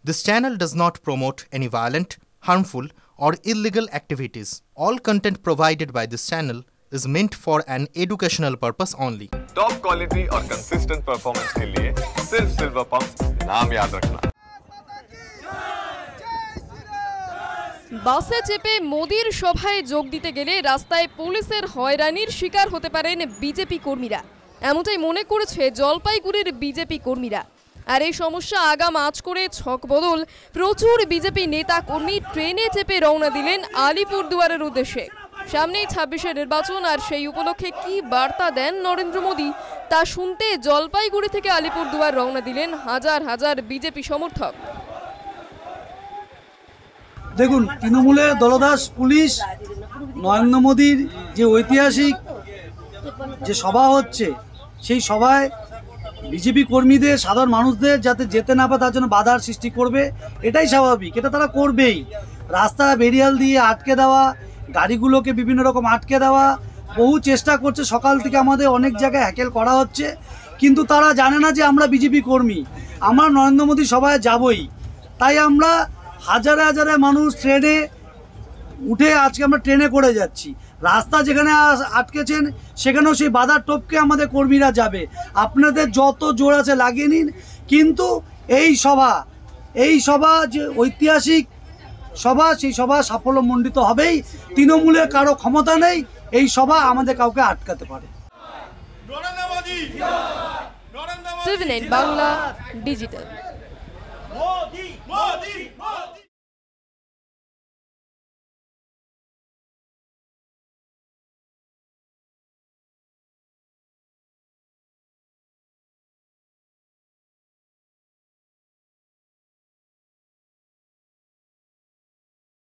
This channel does not promote any violent, harmful, or illegal activities. All content provided by this channel is meant for an educational purpose only. Top quality और consistent performance के लिए सिर्फ silver pump नाम याद रखना। বাসে চেপে মোদির সভায় যোগ দিতে গেলে রাস্তায় পুলিশের হয়রানির শিকার হতে পারেন বিজেপি কর্মীরা, এমনটাই মনে করেছে জলপাইগুড়ির বিজেপি কর্মীরা। আর এই সমস্যা আগাম আঁচ করে ছক বদল প্রচুর বিজেপি নেতা কর্মী ট্রেনে চেপে রওনা দিলেন আলিপুরদুয়ারের উদ্দেশ্যে। সামনেই ২৬শে নির্বাচন, আর সেই উপলক্ষে কি বার্তা দেন নরেন্দ্র মোদী তা শুনতে জলপাইগুড়ি থেকে আলিপুরদুয়ার রওনা দিলেন হাজার হাজার বিজেপি সমর্থক। দেখুন, তৃণমূলের দলদাস পুলিশ নরেন্দ্র মোদীর যে ঐতিহাসিক যে সভা হচ্ছে, সেই সভায় বিজেপি কর্মীদের, সাধারণ মানুষদের যাতে যেতে না পারে তার জন্য বাধার সৃষ্টি করবে, এটাই স্বাভাবিক, এটা তারা করবেই। রাস্তা বেরিয়াল দিয়ে আটকে দেওয়া, গাড়িগুলোকে বিভিন্ন রকম আটকে দেওয়া, বহু চেষ্টা করছে। সকাল থেকে আমাদের অনেক জায়গায় হ্যাকেল করা হচ্ছে, কিন্তু তারা জানে না যে আমরা বিজেপি কর্মী, আমরা নরেন্দ্র মোদী সভায় যাবই। তাই আমরা হাজারে হাজারে মানুষ ট্রেনে উঠে আজকে আমরা ট্রেনে করে যাচ্ছি। রাস্তা যেখানে আটকেছেন সেখানেও সেই বাধার টপকে আমাদের কর্মীরা যাবে। আপনাদের যত জোর আছে লাগিয়ে নিন, কিন্তু এই সভা যে ঐতিহাসিক সভা, সেই সভা সাফল্যমণ্ডিত হবেই। তৃণমূলের কারো ক্ষমতা নেই এই সভা আমাদের কাউকে আটকাতে পারে। টিভি9 বাংলা ডিজিটাল।